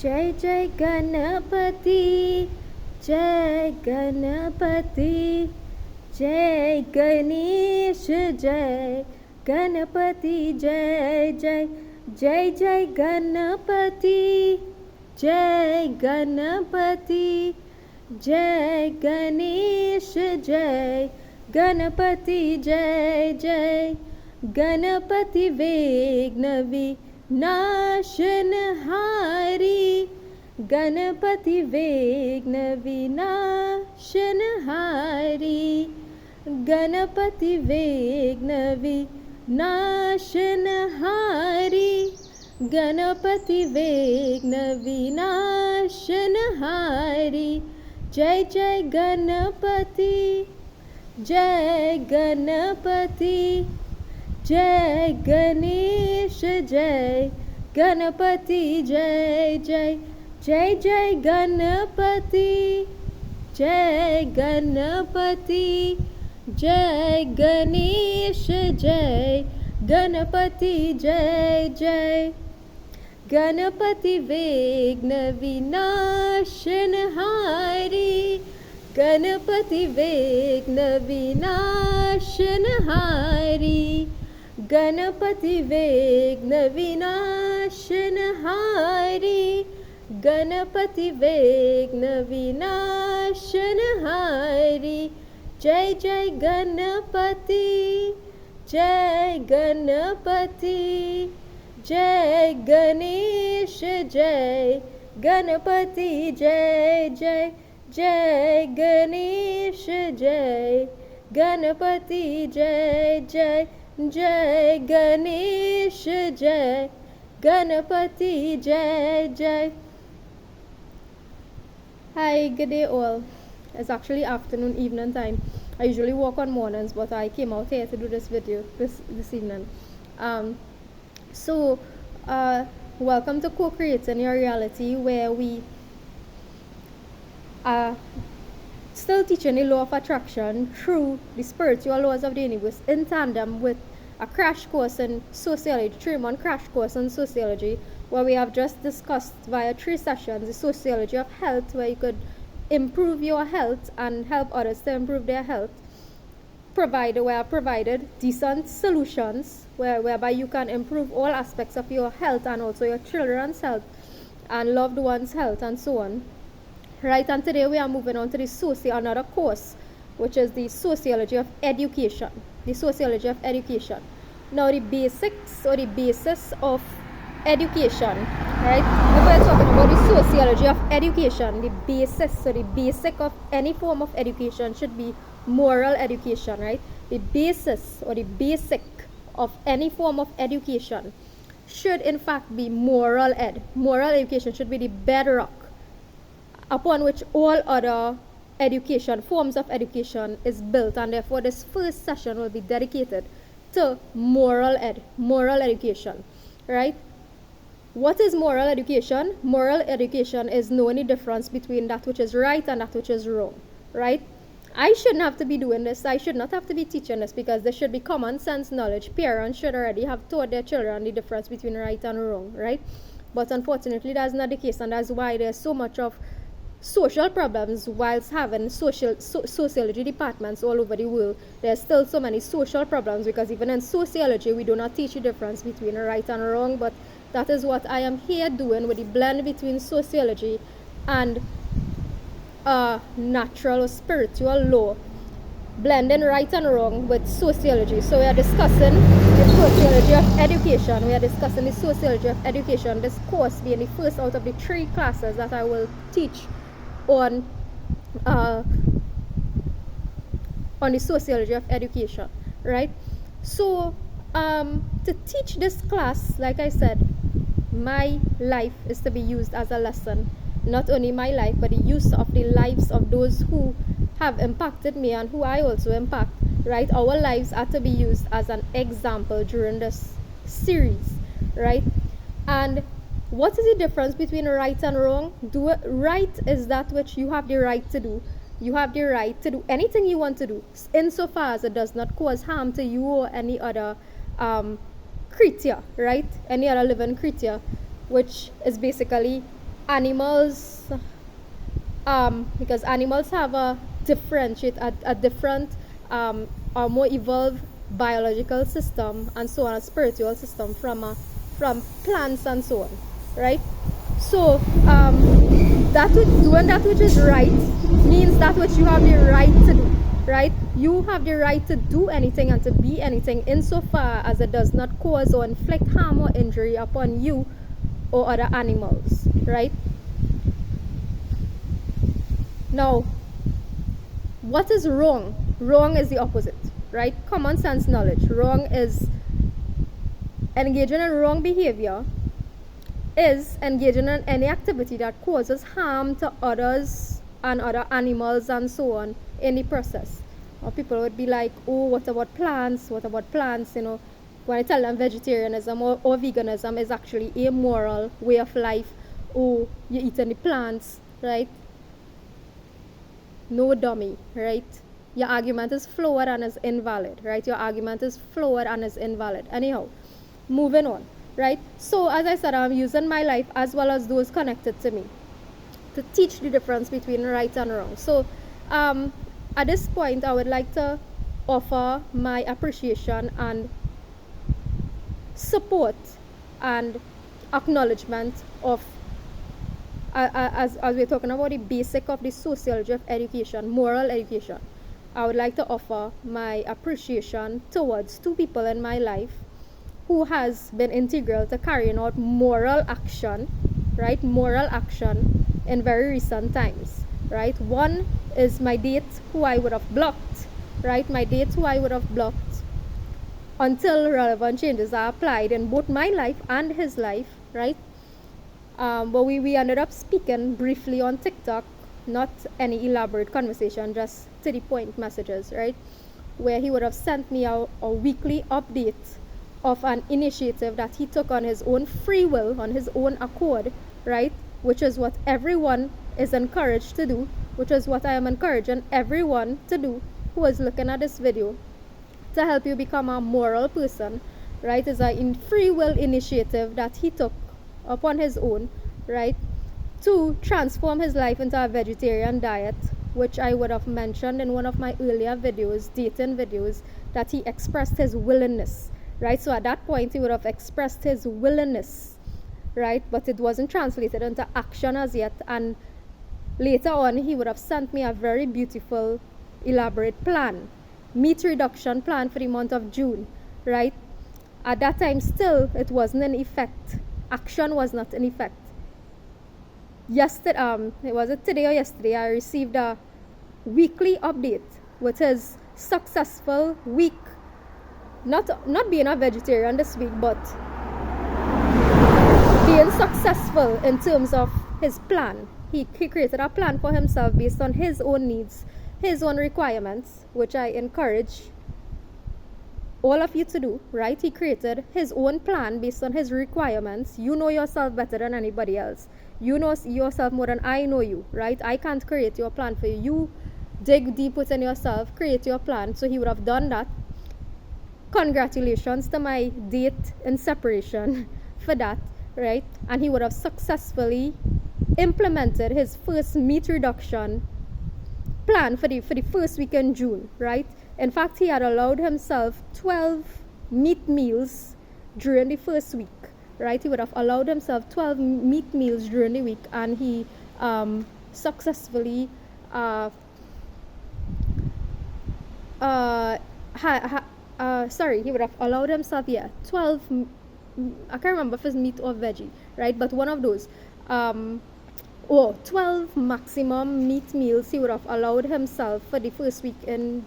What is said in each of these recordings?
Jai Jai Ganapati, Jai Ganapati, Jai Ganesh, Jai Ganapati, Jai Jai, Jai Jai Ganapati, Jai Ganapati, Jai Ganesh, Jai Ganapati, Jai Jai, Ganapati Vignavi Nashanhari, Ganapati Vigna Vinashanhari, Ganapati Vigna Vinashanhari, Ganapati Vigna Vinashanhari, Jai Jai Ganapati, Jai Ganapati, Jai Ganesh, Jai Ganapati, Jai Jai, Jai Jai Ganapati, Jai Ganapati, Jai Ganesh, Jai Ganapati, Jai Jai, Ganapati Vigna Vinashanhari, Ganapati Vigna Vinashanhari, Ganapati Vigna Vinashanhari, Ganapati Vigna Vinashanhari, Jai Jai Ganapati, Jai Ganapati, Jai Ganesh, Jai Ganapati, Jai Jai, Jai Ganesh, Jai Ganapati, Jai Jai, Jai Ganesh, Jai Ganapati, Jai Jai. Hi, good day all. It's actually afternoon, evening time. I usually walk on mornings, but I came out here to do this video this evening. Welcome to Co-Creating Your Reality, where we are still teaching the law of attraction through the spiritual laws of the universe in tandem with a crash course in sociology, 3-month crash course in sociology, where we have just discussed via 3 sessions the sociology of health, where you could improve your health and help others to improve their health. We have provided decent solutions whereby you can improve all aspects of your health and also your children's health and loved ones' health and so on. Right, and today we are moving on to another course, which is the sociology of education. The sociology of education. Now, the basics or the basis of education, right? If we're talking about the sociology of education, the basis or the basic of any form of education should be moral education, right? The basis or the basic of any form of education should in fact be moral ed. Moral education should be the bedrock upon which all other education, forms of education is built, and therefore this first session will be dedicated to moral education, right? What is moral education? Moral education is knowing the difference between that which is right and that which is wrong, right? I shouldn't have to be doing this. I should not have to be teaching this because this should be common sense knowledge. Parents should already have taught their children the difference between right and wrong, right? But unfortunately, that's not the case, and that's why there's so much of social problems whilst having sociology departments all over the world. There's still so many social problems because even in sociology we do not teach the difference between right and wrong, but that is what I am here doing with the blend between sociology and natural or spiritual law, blending right and wrong with sociology. So we are discussing the sociology of education. We are discussing the sociology of education, this course being the first out of the 3 classes that I will teach on the sociology of education, right? So to teach this class, like I said, my life is to be used as a lesson. Not only my life, but the use of the lives of those who have impacted me and who I also impact, right? Our lives are to be used as an example during this series, right? And what is the difference between right and wrong? Right is that which you have the right to do. You have the right to do anything you want to do, insofar as it does not cause harm to you or any other creature, right? Any other living creature, which is basically animals, because animals have a different, or more evolved biological system and so on, a spiritual system from plants and so on, right? So doing that which is right means that which you have the right to do, right? You have the right to do anything and to be anything insofar as it does not cause or inflict harm or injury upon you or other animals, right? Now, what is wrong? Wrong is the opposite, right? Common sense knowledge. Wrong is engaging in wrong behavior, is engaging in any activity that causes harm to others and other animals and so on in the process. Or people would be like, oh, what about plants? What about plants? You know, when I tell them vegetarianism or veganism is actually a moral way of life, oh, you eat any plants, right? No, dummy, right? Your argument is flawed and is invalid, right? Your argument is flawed and is invalid. Anyhow, moving on, right? So as I said, I'm using my life as well as those connected to me to teach the difference between right and wrong. So at this point, I would like to offer my appreciation and support and acknowledgement of, as we're talking about the basic of the sociology of education, moral education, I would like to offer my appreciation towards two people in my life who has been integral to carrying out moral action, right? Moral action in very recent times, right? One is my date who I would have blocked, right? My date who I would have blocked until relevant changes are applied in both my life and his life, right? But we ended up speaking briefly on TikTok, not any elaborate conversation, just to the point messages, right? Where he would have sent me a weekly update of an initiative that he took on his own free will, on his own accord, right? Which is what everyone is encouraged to do, which is what I am encouraging everyone to do who is looking at this video, to help you become a moral person, right? Is a free will initiative that he took upon his own, right, to transform his life into a vegetarian diet, which I would have mentioned in one of my earlier videos, dating videos, that he expressed his willingness, right? So at that point he would have expressed his willingness, right, but it wasn't translated into action as yet, and later on he would have sent me a very beautiful elaborate plan, meat reduction plan for the month of June, right? At that time still it wasn't in effect. Action was not in effect. Yesterday, was it today or yesterday, I received a weekly update with his successful week, not being a vegetarian this week, but being successful in terms of his plan. He created a plan for himself based on his own needs, his own requirements, which I encourage all of you to do, right? He created his own plan based on his requirements. You know yourself better than anybody else. You know yourself more than I know you, right? I can't create your plan for you. You dig deep within yourself, create your plan. So he would have done that. Congratulations to my date in separation for that, right? And he would have successfully implemented his first meat reduction plan for the first week in June, right? In fact, he had allowed himself 12 meat meals during the first week, right? He would have allowed himself 12 meat meals during the week, and he successfully he would have allowed himself 12, I can't remember if it's meat or veggie, right? But one of those 12 maximum meat meals he would have allowed himself for the first week in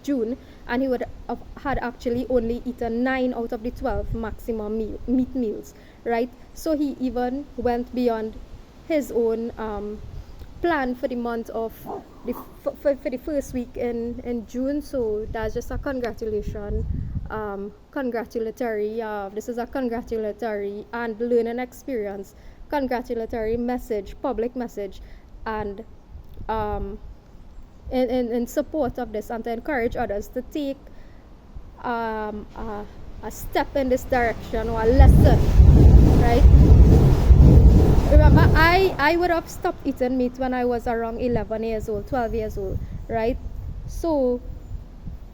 June, and he would have had actually only eaten 9 out of the 12 maximum meat meals, right? So he even went beyond his own plan for the month of for the first week in June. So that's just a congratulatory this is a congratulatory and learning experience, congratulatory message, public message, and in support of this, and to encourage others to take a step in this direction, or a lesson, right? Remember, I I would have stopped eating meat when I was around 11 years old, 12 years old, right? So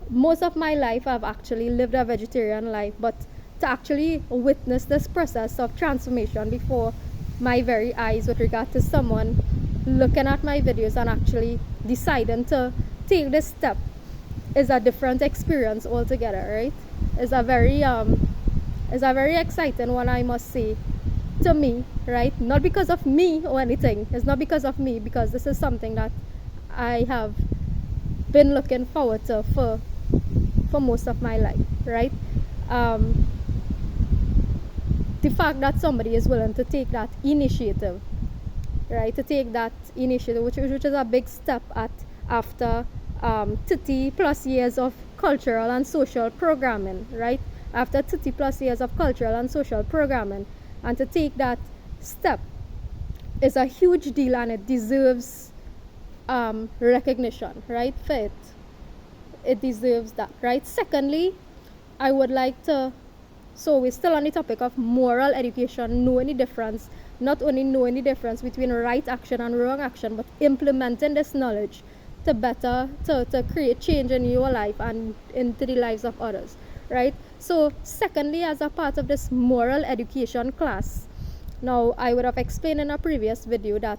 most of my life I've actually lived a vegetarian life, but to actually witness this process of transformation before my very eyes with regard to someone looking at my videos and actually deciding to take this step is a different experience altogether, right? It's a very exciting one, I must say, to me, right? Not because of me or anything. It's not because of me, because this is something that I have been looking forward to for most of my life, right? The fact that somebody is willing to take that initiative, right? To take that initiative, which is a big step after 30 plus years of cultural and social programming, right? After 30 plus years of cultural and social programming, and to take that step is a huge deal, and it deserves recognition, right? For it deserves that, right? Secondly, I would like to, so we're still on the topic of moral education, knowing the difference, not only knowing the difference between right action and wrong action, but implementing this knowledge to better, to create change in your life and into the lives of others, right? So secondly, as a part of this moral education class, now I would have explained in a previous video that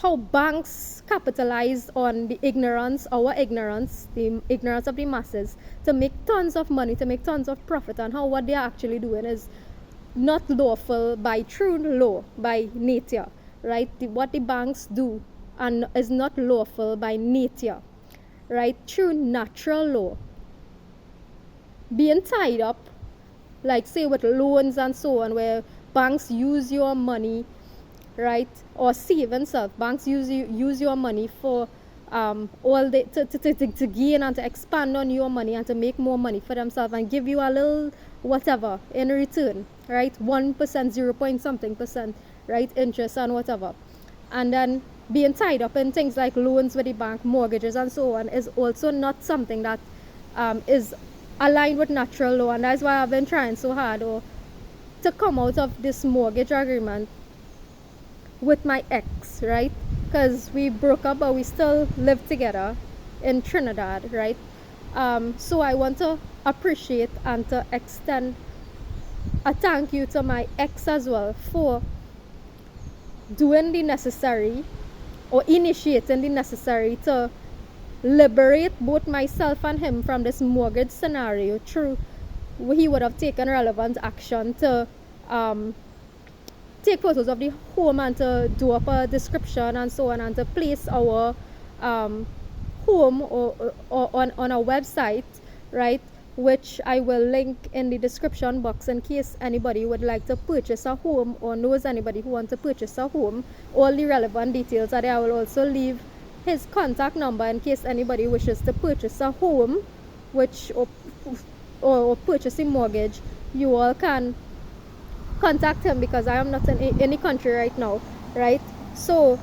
how banks capitalize on the ignorance, our ignorance, the ignorance of the masses, to make tons of money, to make tons of profit, and how what they are actually doing is not lawful by true law, by nature, right? What the banks do and is not lawful by nature, right? True natural law. Being tied up, like say with loans and so on, where banks use your money, right, or savings of banks use your money for all the to gain and to expand on your money and to make more money for themselves and give you a little whatever in return, right? 1%, 0 point something percent, right, interest and whatever. And then being tied up in things like loans with the bank, mortgages and so on is also not something that is aligned with natural law. And that's why I've been trying so hard to come out of this mortgage agreement with my ex, right? Because we broke up, but we still live together in Trinidad, right? So I want to appreciate and to extend a thank you to my ex as well for doing the necessary or initiating the necessary to liberate both myself and him from this mortgage scenario. True, he would have taken relevant action to take photos of the home and to do up a description and so on, and to place our home or on a website, right, which I will link in the description box in case anybody would like to purchase a home or knows anybody who wants to purchase a home. All the relevant details are there. I will also leave his contact number in case anybody wishes to purchase a home, which or purchase a mortgage. You all can contact him because I am not in any country right now, right? So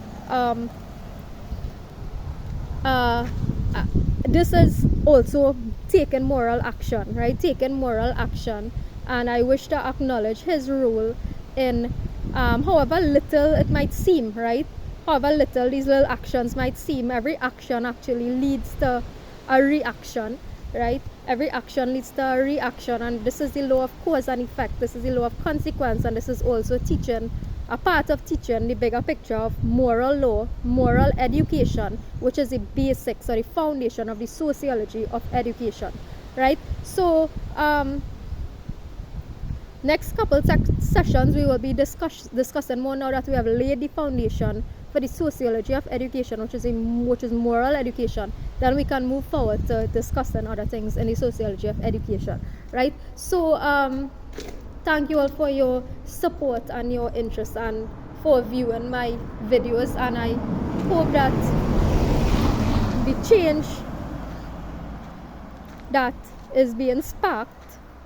this is also taking moral action, right? Taking moral action, and I wish to acknowledge his role in however little it might seem, right? However little these little actions might seem, every action actually leads to a reaction, right? Every action leads to a reaction, and this is the law of cause and effect. This is the law of consequence, and this is also teaching, a part of teaching the bigger picture of moral law, moral education, which is the basics or the foundation of the sociology of education, right? So next couple sessions we will be discussing more, now that we have laid the foundation for the sociology of education, which is moral education. Then we can move forward to discussing other things in the sociology of education, right? So thank you all for your support and your interest and for viewing my videos, and I hope that the change that is being sparked,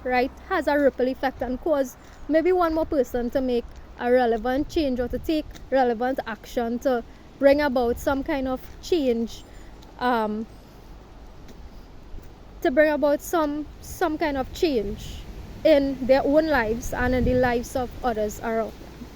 right, has a ripple effect and cause maybe one more person to make a relevant change or to take relevant action to bring about some kind of change, to bring about some kind of change in their own lives and in the lives of others around them.